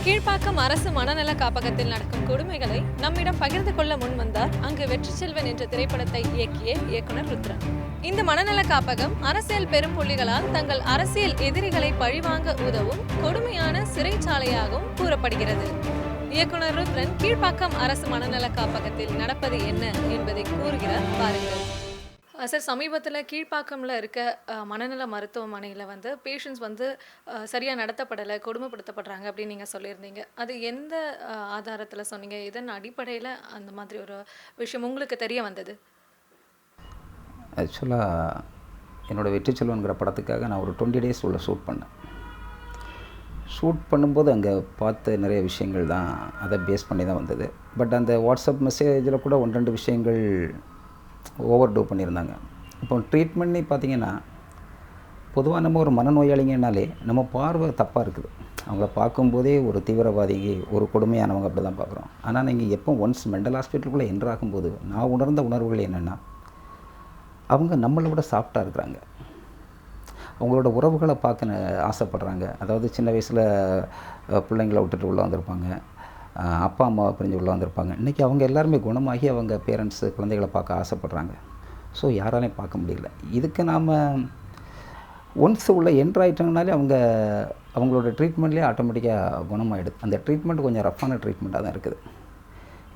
கீழ்ப்பாக்கம் அரசு மனநல காப்பகத்தில் நடக்கும் கொடுமைகளை நம்மிடம் பகிர்ந்து கொள்ள முன் வந்தார் அங்கு வெற்றி செல்வன் என்ற திரைப்படத்தை இயக்கிய இயக்குனர் ருத்ரன். இந்த மனநல காப்பகம் அரசியல் பெரும்புள்ளிகளால் தங்கள் அரசியல் எதிரிகளை பழிவாங்க உதவும் கொடுமையான சிறைச்சாலையாகவும் கூறப்படுகிறது. இயக்குனர் ருத்ரன் கீழ்ப்பாக்கம் அரசு மனநல காப்பகத்தில் நடப்பது என்ன என்பதை கூறுகிறார் பாருங்கள். சார், சமீபத்தில் கீழ்ப்பாக்கம்ல இருக்க மனநல மருத்துவமனையில் பேஷண்ட்ஸ் சரியாக நடத்தப்படலை, கொடுமைப்படுத்தப்படுறாங்க அப்படின்னு நீங்கள் சொல்லியிருந்தீங்க. அது எந்த ஆதாரத்தில் சொன்னீங்க? இதன் அடிப்படையில் அந்த மாதிரி ஒரு விஷயம் உங்களுக்கு தெரிய வந்தது? ஆக்சுவலாக என்னோடய வெற்றி செல்வன்கிற படத்துக்காக நான் ஒரு 20 days உள்ள ஷூட் பண்ணேன். ஷூட் பண்ணும்போது அங்கே பார்த்த நிறைய விஷயங்கள் தான் அதை பேஸ் பண்ணி தான் வந்தது. பட் அந்த வாட்ஸ்அப் மெசேஜில் கூட 1-2 விஷயங்கள் ஓவர் டூ பண்ணியிருந்தாங்க. இப்போ ட்ரீட்மெண்ட்னு பார்த்திங்கன்னா, பொதுவாக நம்ம ஒரு மனநோயாளிங்கனாலே நம்ம பார்வை தப்பாக இருக்குது. அவங்கள பார்க்கும்போதே ஒரு தீவிரவாதி, ஒரு கொடுமையானவங்க அப்படி தான் பார்க்குறோம். ஆனால் நீங்கள் எப்போ ஒன்ஸ் மெண்டல் ஹாஸ்பிட்டலுக்குள்ளே என்ட்ரு ஆகும்போது நான் உணர்ந்த உணர்வுகள் என்னென்னா, அவங்க நம்மளை விட சாஃப்டாக இருக்கிறாங்க. அவங்களோட உறவுகளை பார்க்க ஆசைப்படுறாங்க. அதாவது சின்ன வயசில் பிள்ளைங்களை விட்டுட்டு உள்ளே வந்திருப்பாங்க, அப்பா அம்மாவை பிரிஞ்சு உள்ளே வந்திருப்பாங்க. இன்றைக்கி அவங்க எல்லாருமே குணமாகி அவங்க பேரண்ட்ஸு குழந்தைகளை பார்க்க ஆசைப்படுறாங்க. ஸோ யாராலையும் பார்க்க முடியல. இதுக்கு நாம் ஒன்ஸ் உள்ள என்ட்ராயிட்டாங்கனாலே அவங்களோட ட்ரீட்மெண்ட்லேயே ஆட்டோமேட்டிக்காக குணமாகிடுது. அந்த ட்ரீட்மெண்ட் கொஞ்சம் ரஃப்பான ட்ரீட்மெண்ட்டாக தான் இருக்குது.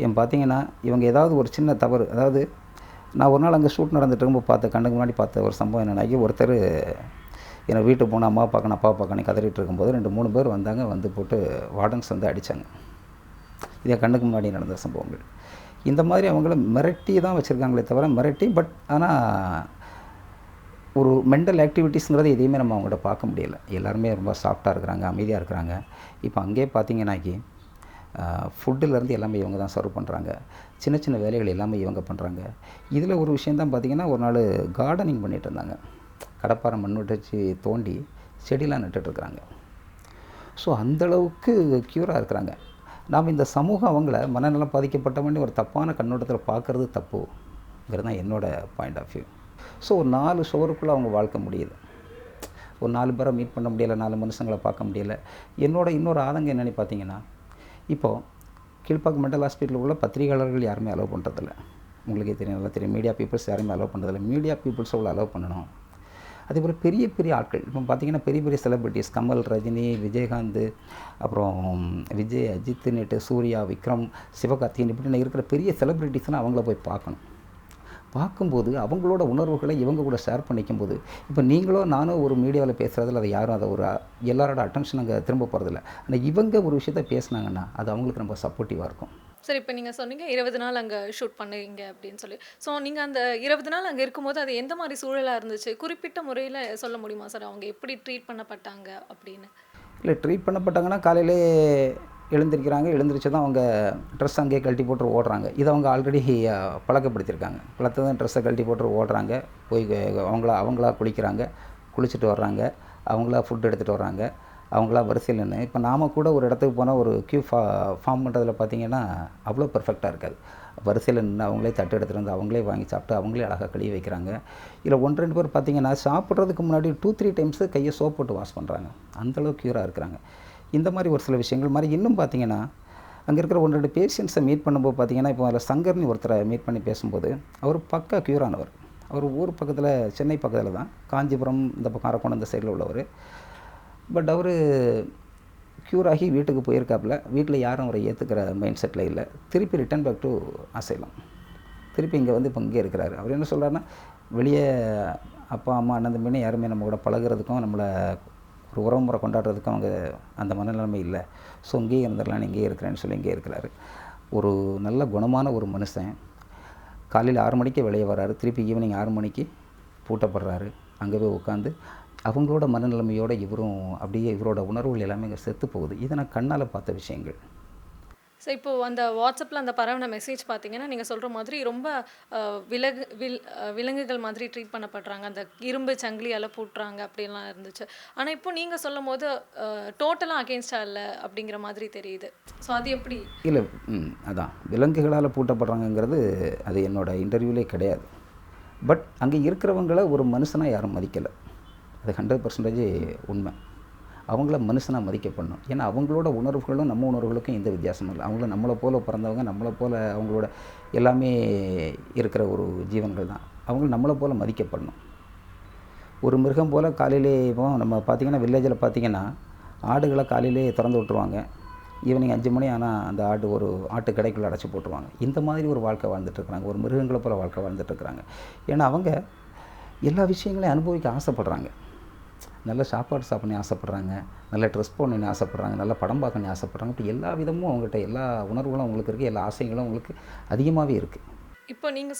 ஏன் பார்த்தீங்கன்னா, இவங்க ஏதாவது ஒரு சின்ன தவறு, அதாவது நான் ஒரு நாள் அங்கே ஷூட் நடந்துட்டு இருக்கும்போது கண்ணுக்கு முன்னாடி பார்த்த ஒரு சம்பவம் என்னென்னாக்கி, ஒருத்தர் என்னை வீட்டுக்கு போனால் அம்மா பார்க்கணும் அப்பா பார்க்கணும் கதறிட்டு இருக்கும்போது 2-3 பேர் வந்தாங்க. வந்து போட்டு வார்டன்ஸ் அடித்தாங்க. இதே கண்ணுக்கு முன்னாடி நடந்த சம்பவங்கள். இந்த மாதிரி அவங்கள மிரட்டி தான் வச்சுருக்காங்களே தவிர பட் ஆனால் ஒரு மெண்டல் ஆக்டிவிட்டீஸுங்கிறது எதையுமே நம்ம அவங்கள்ட்ட பார்க்க முடியல. எல்லாருமே ரொம்ப சாஃப்டாக இருக்கிறாங்க, அமைதியாக இருக்கிறாங்க. இப்போ அங்கேயே பார்த்தீங்கன்னாக்கி ஃபுட்டுலேருந்து எல்லாமே இவங்க தான் சர்வ் பண்ணுறாங்க. சின்ன சின்ன வேலைகள் எல்லாமே இவங்க பண்ணுறாங்க. இதில் ஒரு விஷயந்தான் பார்த்திங்கன்னா, ஒரு நாள் கார்டனிங் பண்ணிகிட்டு இருந்தாங்க. கடப்பாறை மண் வச்சு தோண்டி செடிலாம் நட்டுட்ருக்குறாங்க. ஸோ அந்தளவுக்கு க்யூராக இருக்கிறாங்க. நாம் இந்த சமூகம் அவங்கள மனநலம் பாதிக்கப்பட்டவன்னு ஒரு தப்பான கண்ணோட்டத்தில் பார்க்குறது தப்புங்கிறது தான் என்னோடய பாயிண்ட் ஆஃப் வியூ. ஸோ ஒரு 4 சுவருக்குள்ளே அவங்க வாழ்க்கை முடியுது. ஒரு 4 பேரை மீட் பண்ண முடியலை, 4 மனுஷங்களை பார்க்க முடியலை. இன்னொரு ஆதங்கம் என்னென்னு பார்த்தீங்கன்னா, இப்போது கீழ்ப்பாக்கம் மெண்டல் ஹாஸ்பிட்டலில் உள்ள பத்திரிகையாளர்கள் யாருமே அலோவ் பண்ணுறதில்ல. உங்களுக்கே தெரியும், நல்லா தெரியும். மீடியா பீப்புள்ஸ் யாருமே அலோவ் பண்ணுறதில்ல. மீடியா பீப்புள்ஸை உள்ள அலோவ் பண்ணணும். அதேபோல் பெரிய பெரிய ஆட்கள், இப்போ பார்த்திங்கன்னா பெரிய பெரிய செலிப்ரிட்டிஸ், கமல், ரஜினி, விஜயகாந்த், அப்புறம் விஜய், அஜித், நேட்டு சூர்யா, விக்ரம், சிவகார்த்திகேயன், இப்படின்னு இருக்கிற பெரிய செலிப்ரிட்டிஸ்னால் அவங்கள போய் பார்க்கும்போது அவங்களோட உணர்வுகளை இவங்க கூட ஷேர் பண்ணிக்கும்போது, இப்போ நீங்களோ நானோ ஒரு மீடியாவில் பேசுகிறதில் அதை யாரும் அதை எல்லாரோட அட்டென்ஷன் அங்கே திரும்ப போகிறதில்ல. ஆனால் இவங்க ஒரு விஷயத்த பேசுனாங்கன்னா அது அவங்களுக்கு ரொம்ப சப்போர்ட்டிவாக இருக்கும். சரி, இப்போ நீங்கள் சொன்னீங்க 20 நாள் அங்கே ஷூட் பண்ணுவீங்க அப்படின்னு சொல்லி. ஸோ நீங்கள் அந்த 20 நாள் அங்கே இருக்கும்போது அது எந்த மாதிரி சூழலாக இருந்துச்சு? குறிப்பிட்ட முறையில் சொல்ல முடியுமா சார்? அவங்க எப்படி ட்ரீட் பண்ணப்பட்டாங்க அப்படின்னு? இல்லை, ட்ரீட் பண்ணப்பட்டாங்கன்னா காலையிலே எழுந்திரிச்சு தான் அவங்க ட்ரெஸ் அங்கேயே கழட்டி போட்டு ஓடுறாங்க. இதை அவங்க ஆல்ரெடி பழக்கப்படுத்தியிருக்காங்க. தான் ட்ரெஸ்ஸை கழட்டி போட்டு ஓடுறாங்க, போய் அவங்களா குளிக்கிறாங்க, குளிச்சுட்டு வர்றாங்க, அவங்களா ஃபுட் எடுத்துகிட்டு வர்றாங்க, அவங்களா வரிசையில் நின்று. இப்போ நாம் கூட ஒரு இடத்துக்கு போனால் ஒரு க்யூ ஃபார்ம் பண்ணுறதுல பார்த்திங்கன்னா அவ்வளோ பெர்ஃபெக்டாக இருக்காது. வரிசையில் நின்று அவங்களே தட்டு எடுத்துகிட்டு வந்து அவங்களே வாங்கி சாப்பிட்டு அவங்களே அழகாக கழுவி வைக்கிறாங்க. இல்லை 1-2 பேர் பார்த்திங்கன்னா சாப்பிட்றதுக்கு முன்னாடி 2-3 டைம்ஸு கையை சோப் போட்டு வாஷ் பண்ணுறாங்க. அந்தளவுக்கு க்யூராக இருக்கிறாங்க. இந்த மாதிரி ஒரு சில விஷயங்கள் மாதிரி இன்னும் பார்த்திங்கன்னா, அங்கே இருக்கிற 1-2 பேஷண்ட்ஸை மீட் பண்ணும்போது பார்த்திங்கன்னா, இப்போ அதில் சங்கர்னு ஒருத்தரை மீட் பண்ணி பேசும்போது அவர் பக்கா க்யூரானவர். அவர் ஊர் பக்கத்தில், சென்னை பக்கத்தில் தான், காஞ்சிபுரம் இந்த பக்கம் அரக்கோணம் இந்த சைடில் உள்ளவர். பட் அவர் க்யூராகி வீட்டுக்கு போயிருக்காப்புல. வீட்டில் யாரும் அவரை ஏற்றுக்கிற மைண்ட் செட்டில் இல்லை. திருப்பி ரிட்டர்ன் பேக் டு அசைலம். திருப்பி இங்கே இப்போ இங்கே இருக்கிறாரு. அவர் என்ன சொல்கிறாருன்னா, வெளியே அப்பா அம்மா அண்ணன் தம்பின்னு யாருமே நம்ம கூட பழகிறதுக்கும் நம்மளை ஒரு உறவுமுறை கொண்டாடுறதுக்கும் அவங்க அந்த மனநிலைமை இல்லை. ஸோ இங்கேயே இருந்துடலான்னு இங்கேயே இருக்கிறேன்னு சொல்லி இங்கே இருக்கிறாரு. ஒரு நல்ல குணமான ஒரு மனுஷன். காலையில் 6 மணிக்கு வெளியே வர்றாரு, திருப்பி ஈவினிங் 6 மணிக்கு பூட்டப்படுறாரு. அங்கே போய் உட்காந்து அவங்களோட மனநிலைமையோடு இவரோட உணர்வுகள் எல்லாமே இங்கே செத்து போகுது. இதை நான் கண்ணால் பார்த்த விஷயங்கள். ஸோ இப்போது அந்த வாட்ஸ்அப்பில் அந்த பரவன மெசேஜ் பார்த்தீங்கன்னா, நீங்கள் சொல்கிற மாதிரி ரொம்ப விலங்குகள் மாதிரி ட்ரீட் பண்ணப்படுறாங்க, அந்த இரும்பு சங்கிலியால் பூட்டுறாங்க அப்படின்லாம் இருந்துச்சு. ஆனால் இப்போ நீங்கள் சொல்லும் போது டோட்டலாக அகெயின்ஸ்டாக இல்லை அப்படிங்கிற மாதிரி தெரியுது. ஸோ அது எப்படி? இல்லை, அதான் விலங்குகளால் பூட்டப்படுறாங்கங்கிறது அது என்னோடய இன்டர்வியூலே கிடையாது. பட் அங்கே இருக்கிறவங்கள ஒரு மனுஷனாக யாரும் மதிக்கலை. அது 100% உண்மை. அவங்கள மனுஷனாக மதிக்க பண்ணணும். ஏன்னா அவங்களோட உணர்வுகளும் நம்ம உணர்வுகளுக்கும் எந்த வித்தியாசமும் இல்லை. அவங்களும் நம்மளை போல் பிறந்தவங்க, நம்மளை போல் அவங்களோட எல்லாமே இருக்கிற ஒரு ஜீவன்கள் தான். அவங்களும் நம்மளை போல் மதிக்கப்படணும். ஒரு மிருகம் போல் காலையிலே இப்போ நம்ம பார்த்திங்கன்னா வில்லேஜில் பார்த்திங்கன்னா ஆடுகளை காலையிலே திறந்து விட்ருவாங்க. ஈவினிங் 5 மணி ஆனால் அந்த ஒரு ஆட்டு கடைக்குள்ளே அடைச்சி போட்டுருவாங்க. இந்த மாதிரி ஒரு வாழ்க்கை வாழ்ந்துட்டுருக்குறாங்க. ஒரு மிருகங்களை போல் வாழ்க்கை வாழ்ந்துட்டுருக்குறாங்க. ஏன்னா அவங்க எல்லா விஷயங்களையும் அனுபவிக்க ஆசைப்படுறாங்க. நல்ல சாப்பாடு சாப்பிட்ணுன்னு ஆசைப்பட்றாங்க, நல்ல ட்ரெஸ் போடணுன்னு ஆசைப்பட்றாங்க, நல்ல படம் பார்க்கணுன்னு ஆசைப்பட்றாங்க. இப்படி எல்லா விதமும் அவங்ககிட்ட எல்லா உணர்வுகளும் அவங்களுக்கு இருக்குது, எல்லா ஆசைகளும் அவங்களுக்கு அதிகமாகவே இருக்குது. இப்போ நீங்கள்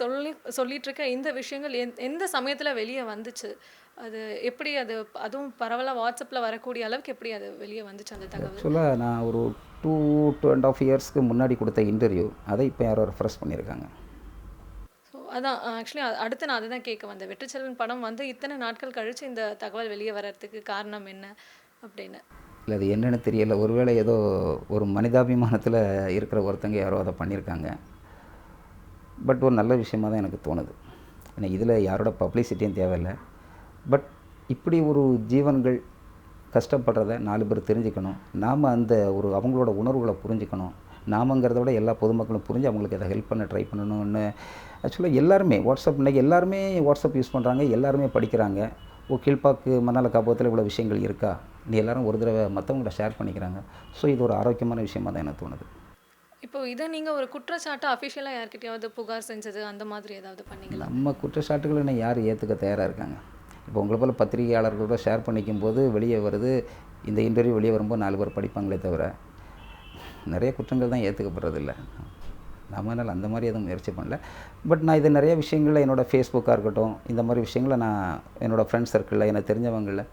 சொல்லிட்டு இருக்க இந்த விஷயங்கள் எந்த சமயத்தில் வெளியே வந்துச்சு? அது எப்படி அதுவும் பரவலாக வாட்ஸ்அப்பில் வரக்கூடிய அளவுக்கு எப்படி அது வெளியே வந்துச்சு அந்த தகவல்? ஆக்சுவலாக நான் ஒரு 2.5 இயர்ஸ்க்கு முன்னாடி கொடுத்த இன்டர்வியூ அதை இப்போ யாரோ ரெஃபரன்ஸ் பண்ணியிருக்காங்க. ஸோ அதான் ஆக்சுவலி அடுத்து நான் அதுதான் கேட்க வந்தேன். வெற்றிச்செல்வன் படம் வந்து இத்தனை நாட்கள் கழித்து இந்த தகவல் வெளியே வர்றதுக்கு காரணம் என்ன அப்படின்னு. இல்லை அது என்னென்னு தெரியல. ஒருவேளை ஏதோ ஒரு மனிதாபிமானத்தில் இருக்கிற ஒருத்தங்க யாரோ அதை பண்ணியிருக்காங்க. பட் ஒரு நல்ல விஷயமாக தான் எனக்கு தோணுது. ஏன்னா இதில் யாரோட பப்ளிசிட்டியும் தேவையில்லை. பட் இப்படி ஒரு ஜீவன்கள் கஷ்டப்படுறத 4 பேர் தெரிஞ்சுக்கணும். நாம் அந்த அவங்களோட உணர்வுகளை புரிஞ்சுக்கணும். நாமங்கிறத விட எல்லா பொதுமக்களும் புரிஞ்சு அவங்களுக்கு அதை ஹெல்ப் பண்ண ட்ரை பண்ணணும்னு. ஆக்சுவலாக எல்லாருமே வாட்ஸ்அப் இன்றைக்கி எல்லாருமே வாட்ஸ்அப் யூஸ் பண்ணுறாங்க, எல்லாருமே படிக்கிறாங்க. கீழ்ப்பாக்கு மணால காப்பகத்தில் இவ்வளோ விஷயங்கள் இருக்கா, நீ எல்லோரும் ஒரு தடவை மற்றவங்கள்ட்ட ஷேர் பண்ணிக்கிறாங்க. ஸோ இது ஒரு ஆரோக்கியமான விஷயமாக தான் எனக்கு தோணுது. இப்போ இதை நீங்கள் ஒரு குற்றச்சாட்டு அஃபிஷியலாக யார்கிட்டயாவது புகார் செஞ்சது அந்த மாதிரி ஏதாவது பண்ணீங்களா? நம்ம குற்றச்சாட்டுகளை இன்னும் யார் ஏற்றுக்க தயாராக இருக்காங்க? இப்போ உங்களை போல் பத்திரிகையாளர்களோட ஷேர் பண்ணிக்கும் போது வெளியே வருது, இந்த இன்டர்வியூ வெளியே வரும்போது 4 பேர் படிப்பாங்களே தவிர நிறைய குற்றங்கள் தான் ஏற்றுக்கப்படுறதில்ல. நம்மளால் அந்த மாதிரி எதுவும் முயற்சி பண்ணல. பட் நான் இது நிறைய விஷயங்களில் என்னோடய ஃபேஸ்புக்காக இருக்கட்டும், இந்த மாதிரி விஷயங்களை நான் என்னோடய ஃப்ரெண்ட்ஸ் சர்க்கிளில் எனக்கு தெரிஞ்சவங்களில்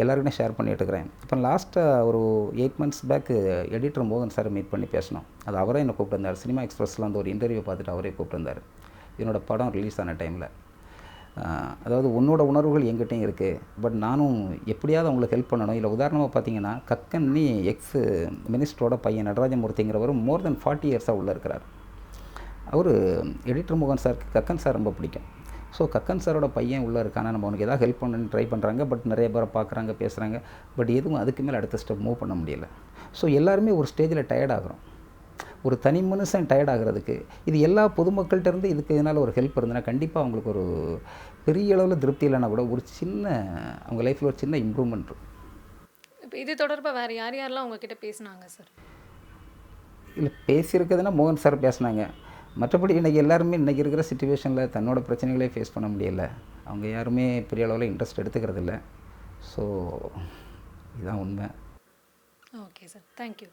எல்லாருக்குமே ஷேர் பண்ணிட்டு இருக்கிறேன். இப்போ லாஸ்ட்டாக ஒரு 8 months பேக்கு எடிட்டர் மோகன் சாரை மீட் பண்ணி பேசினோம். அது அவரே என்னை கூப்பிட்டு சினிமா எக்ஸ்பிரஸில் அந்த ஒரு இன்டர்வியூ பார்த்துட்டு அவரே கூப்பிட்டு என்னோடய படம் ரிலீஸ் ஆன டைமில். அதாவது உன்னோட உணர்வுகள் எங்கிட்டையும் இருக்குது, பட் நானும் எப்படியாவது அவங்களுக்கு ஹெல்ப் பண்ணணும். இல்லை உதாரணமாக பார்த்தீங்கன்னா கக்கன்னி மினிஸ்டரோட பையன் நடராஜமூர்த்திங்கிறவர் மோர் தென் 40 இயர்ஸாக உள்ளே இருக்கிறார். அவர் எடிட்டர் மோகன் சாருக்கு கக்கன் சார் ரொம்ப பிடிக்கும். ஸோ கக்கன் சாரோட பையன் உள்ளே இருக்கானா, நம்ம அவனுக்கு எதாவது ஹெல்ப் பண்ணணுன்னு ட்ரை பண்ணுறாங்க. பட் நிறைய பேரை பார்க்குறாங்க, பேசுகிறாங்க. பட் எதுவும் அதுக்கு மேலே அடுத்த ஸ்டெப் மூவ் பண்ண முடியல. ஸோ எல்லாருமே ஒரு ஸ்டேஜில் டயர்ட் ஆகிறோம். ஒரு தனி மனுஷன் டயர்ட் ஆகிறதுக்கு இது எல்லா பொதுமக்கள்கிட்ட இருந்து இதனால் ஒரு ஹெல்ப் இருந்ததுன்னா கண்டிப்பாக அவங்களுக்கு ஒரு பெரிய அளவில் திருப்தி இல்லைனா கூட ஒரு சின்ன அவங்க லைஃப்பில் ஒரு சின்ன இம்ப்ரூவ்மெண்ட் இருக்கும். இப்போ இது தொடர்பாக வேறு யாரெல்லாம் உங்ககிட்ட பேசினாங்க சார்? இல்லை பேசியிருக்கிறதுனா மோகன் சார் பேசினாங்க. மற்றபடி இன்றைக்கி எல்லாருமே இன்றைக்கி இருக்கிற சிச்சுவேஷனில் தன்னோட பிரச்சனைகளே ஃபேஸ் பண்ண முடியலை. அவங்க யாருமே பெரிய அளவில் இன்ட்ரெஸ்ட் எடுத்துக்கிறதில்ல. ஸோ இதுதான் உண்மை. Okay sir, thank you.